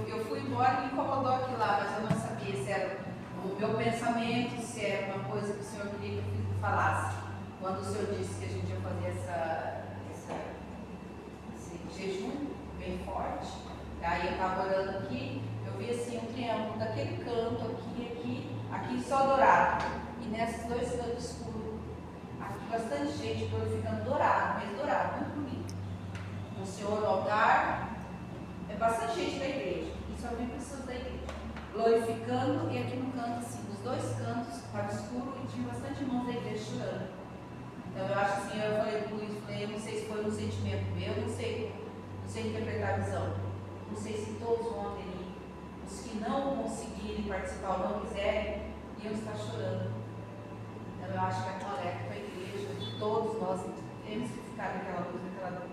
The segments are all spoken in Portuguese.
Eu fui embora e me incomodou aquilo lá, mas eu não sabia se era o meu pensamento, se era uma coisa que o Senhor queria que eu falasse. Quando o Senhor disse que a gente ia fazer esse jejum bem forte, aí eu estava orando aqui, eu vi assim um triângulo daquele canto aqui só dourado, e nesses dois cantos escuros, aqui bastante gente glorificando dourado, mas dourado, muito bonito. O Senhor no altar, é bastante gente da igreja, e só vem pessoas da igreja, glorificando, e aqui no canto, assim, dos dois cantos, estava escuro e tinha bastante irmãos da igreja chorando. Então eu acho assim, eu falei pro Luiz, eu não sei se foi um sentimento meu, não sei interpretar a visão, não sei se todos vão aderir, os que não conseguirem participar ou não quiserem, iam estar chorando. Então eu acho que a coleta da igreja, todos nós temos que ficar naquela luz,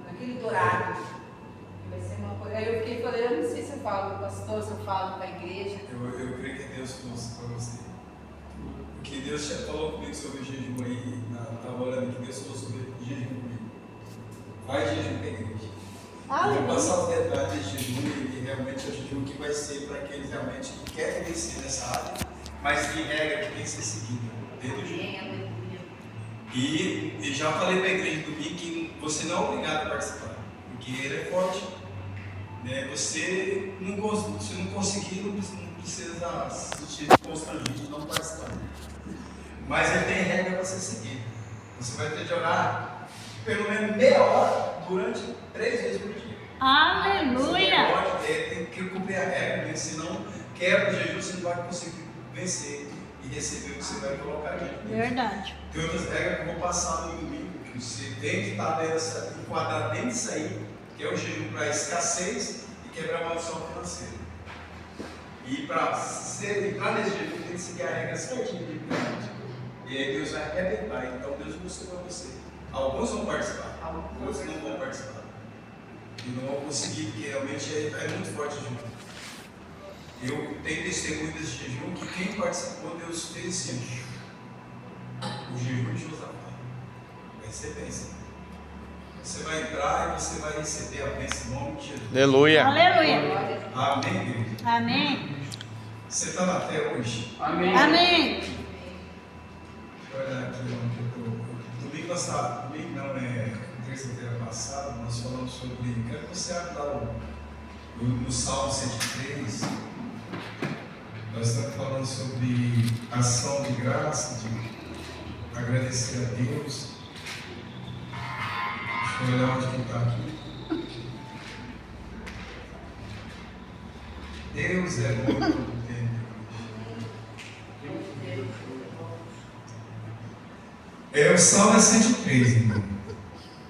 naquele dourado. Vai ser uma coisa. Aí eu fiquei falando, eu não sei se eu falo com o pastor, se eu falo com a igreja. Eu creio que Deus trouxe para você. Porque Deus já falou comigo sobre o jejum aí, estava orando que Deus falou sobre o jejum comigo. Vai jejum para a igreja. Eu vou passar os detalhes desse jejum e realmente é o jejum que vai ser para aqueles realmente que querem crescer nessa área, mas tem regra que tem que ser seguida dentro do jejum. E já falei para a igreja do domingo que você não é obrigado a participar, porque ele é forte. Né? Você não conseguir, não precisa se sentir constrangido de não participar. Mas ele tem regra para ser seguida. Você vai ter de orar pelo menos meia hora durante 3 vezes por dia. Aleluia! Você tem que cumprir a regra, porque senão quebra o jejum, você não vai conseguir vencer e receber o que você vai colocar aqui. Verdade. Tem outras regras que eu vou passar no domingo, que você tem que estar enquadrado dentro disso aí, que é o jejum para escassez e quebrar a maldição financeira. E para entrar nesse jejum tem que seguir a regra certinha de verdade. E aí Deus vai arrebentar. Então Deus mostrou para você. Alguns vão participar, outros não vão participar. E não vão conseguir, porque realmente é muito forte o jejum. Eu tenho testemunho desse jejum que quem participou, Deus fez assim. O jejum de Josafá. Vai ser bênção. Você vai entrar e você vai receber a bênção em nome de Jesus. Aleluia. Aleluia. Amém, igreja? Amém. Você está na fé hoje? Amém. Amém. Deixa eu olhar aqui onde eu estou. Domingo passado, terça-feira passada, nós falamos sobre. Quero que você abra lá no Salmo 103. Nós estamos falando sobre ação de graça, de agradecer a Deus. Deixa eu olhar onde que está aqui. Deus é bom todo tempo. É o Salmo 103, irmão.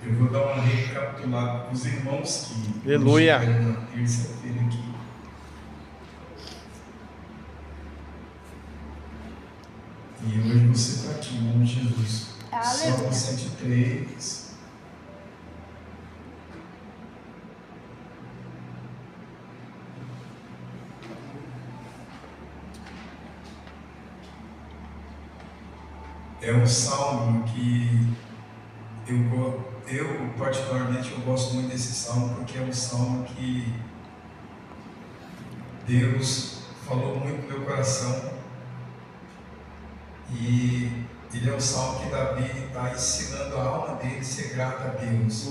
Eu vou dar uma recapitulada para os irmãos que Aleluia. estiveram na terça-feira aqui. E hoje você está aqui, em nome de Jesus. Aleluia. Salmo 103. É um salmo que eu particularmente eu gosto muito desse salmo, porque é um salmo que Deus falou muito no meu coração, e ele é um salmo que Davi está ensinando a alma dele a ser grata a Deus.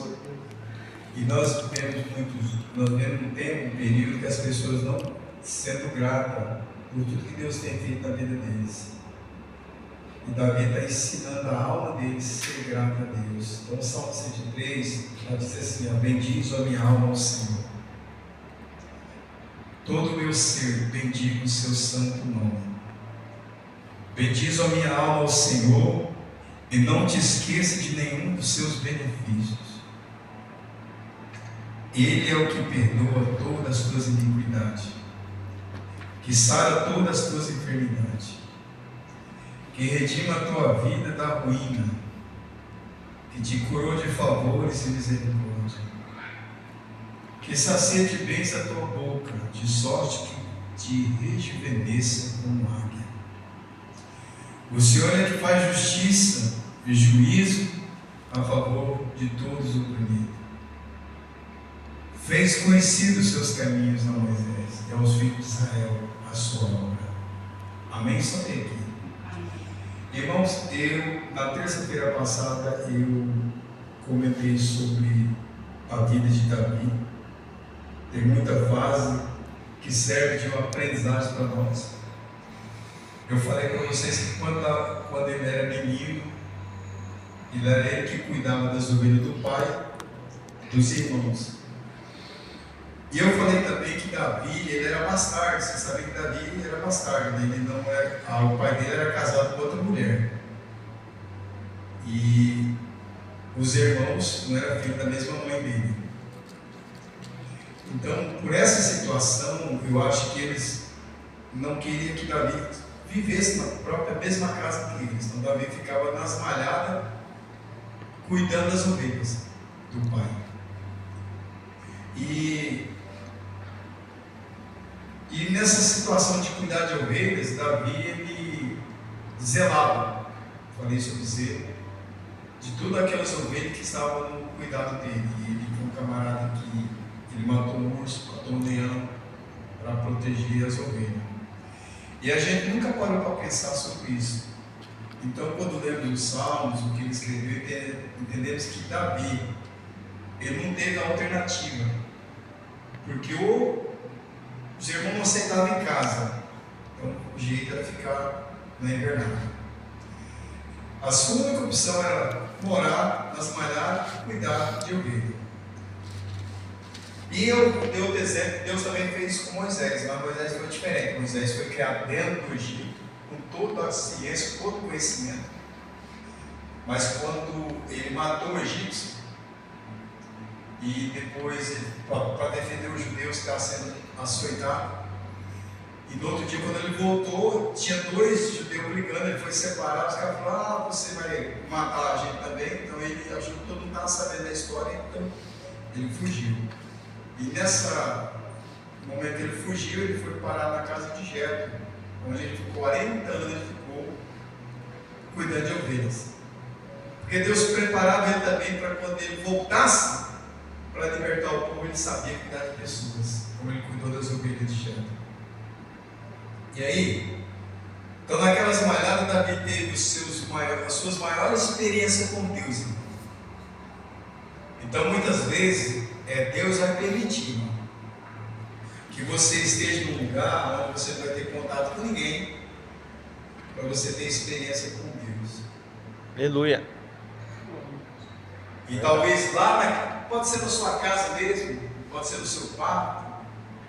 E nós vivemos um tempo, um período que as pessoas não sendo gratas por tudo que Deus tem feito na vida deles. E Davi está ensinando a alma dele a ser grata a Deus. Então, o Salmo 103 já diz assim: bendiz a minha alma ao Senhor. Todo o meu ser bendiga o seu santo nome. Bendiz a minha alma ao Senhor e não te esqueça de nenhum dos seus benefícios. Ele é o que perdoa todas as tuas iniquidades, que sara todas as tuas enfermidades, que redima a tua vida da ruína, que te coroa de favores e misericórdia, que sacia de bens a tua boca, de sorte que te rejuvenesça como águia. O Senhor é que faz justiça e juízo a favor de todos os oprimidos. fez conhecidos os seus caminhos a Moisés e aos filhos de Israel a sua obra. Amém? Só tem aqui. Irmãos, na terça-feira passada, eu comentei sobre a vida de Davi. Tem muita fase que serve de uma aprendizagem para nós. Eu falei para vocês que quando ele era menino, ele era ele que cuidava das ovelhas do pai, dos irmãos. E eu falei também que Davi, ele era bastardo. Você sabe que Davi era bastardo, né? Ele não era, o pai dele era casado com outra mulher. E os irmãos não eram filhos da mesma mãe dele. Então, por essa situação, eu acho que eles não queriam que Davi vivesse na própria mesma casa que eles. Então, Davi ficava nas malhadas, cuidando das ovelhas do pai. E nessa situação de cuidar de ovelhas, Davi, ele zelava, falei sobre zelo, de todas aquelas ovelhas que estavam no cuidado dele. E ele foi um camarada que ele matou um urso, matou um leão para proteger as ovelhas. E a gente nunca parou para pensar sobre isso. Então, quando lemos os Salmos, o que ele escreveu, entendemos que Davi, ele não teve alternativa, porque os irmãos não aceitavam em casa, então o jeito era ficar na invernada. A sua única opção era morar nas malhadas e cuidar de ovelha. E eu dei o exemplo, Deus também fez isso com Moisés, mas Moisés foi diferente. Moisés foi criado dentro do Egito, com toda a ciência, todo o conhecimento. Mas quando ele matou o egípcio, e depois, para defender os judeus que estavam sendo açoitados, e no outro dia, quando ele voltou, tinha 2 judeus brigando, ele foi separado, os caras falaram: você vai matar a gente também. Então ele achou que todo mundo estava sabendo da história, então ele fugiu. E no momento que ele fugiu, ele foi parar na casa de Jetro, onde ele ficou 40 anos, ele ficou cuidando de ovelhas. Porque Deus preparava ele também para quando ele voltasse para libertar o povo, ele sabia cuidar de pessoas, como ele cuidou das ovelhas de Jetro. E aí, então naquelas malhadas, Davi teve as suas maiores experiências com Deus. Então muitas vezes, Deus vai permitir, irmão, que você esteja num lugar onde você não vai ter contato com ninguém, para você ter experiência com Deus. Aleluia. E talvez lá, pode ser na sua casa mesmo, pode ser no seu quarto,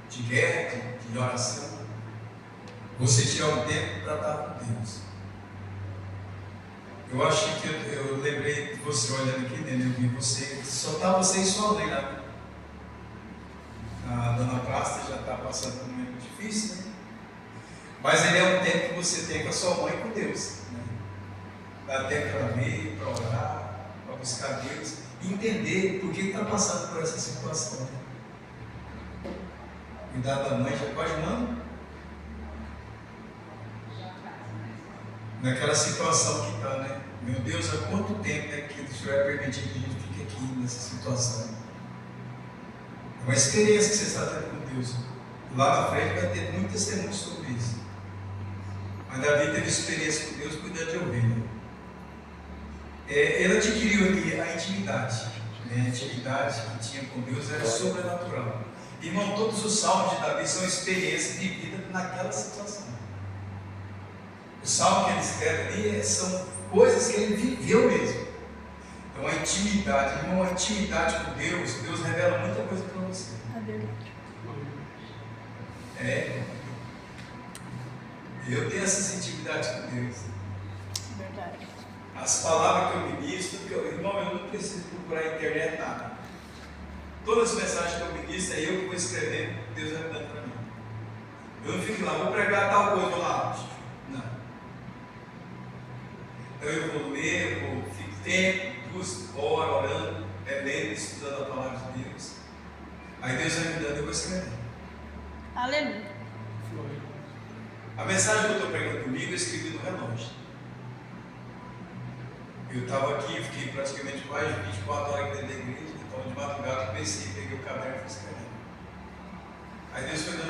de guerra, de oração, você tirar um tempo para estar com Deus. Eu acho que eu lembrei de você olhando aqui dentro, eu vi você, só está você e sua mãe lá. A dona Prasta já está passando por um momento difícil, né? Mas ele é um tempo que você tem com a sua mãe e com Deus, né? Dá tempo para ver, para orar, para buscar Deus e entender por que está passando por essa situação, né? Cuidar da mãe já pode, não? Naquela situação que está, né? Meu Deus, há quanto tempo é que o Senhor vai permitir que a gente fique aqui nessa situação? É uma experiência que você está tendo com Deus. Lá na frente vai ter muito testemunho sobre isso. Mas Davi teve experiência com Deus cuidando de ovelha. Ele adquiriu ali a intimidade. Né? A intimidade que tinha com Deus era sobrenatural. Irmão, todos os salmos de Davi são experiências de vida naquela situação. O salmo que ele escreve ali são coisas que ele viveu mesmo. Então a intimidade, irmão, a intimidade com Deus, Deus revela muita coisa para você. É verdade. Eu tenho essas intimidades com Deus. É verdade. As palavras que eu ministro, irmão, eu não preciso procurar na internet nada. Todas as mensagens que eu ministro é eu que vou escrevendo, Deus vai dando para mim. Eu não fico lá, vou pregar tal coisa lá. Não. Então eu vou ler, fico tempo, 2 horas orando, lendo, estudando a palavra de Deus. Aí Deus vai me dando e eu vou escrevendo. Aleluia. A mensagem que eu estou pregando comigo eu escrevi no relógio. Eu estava aqui, fiquei praticamente mais de 24 horas dentro da igreja. Então de madrugada eu pensei, peguei o caderno e fui escrevendo. Aí Deus foi dando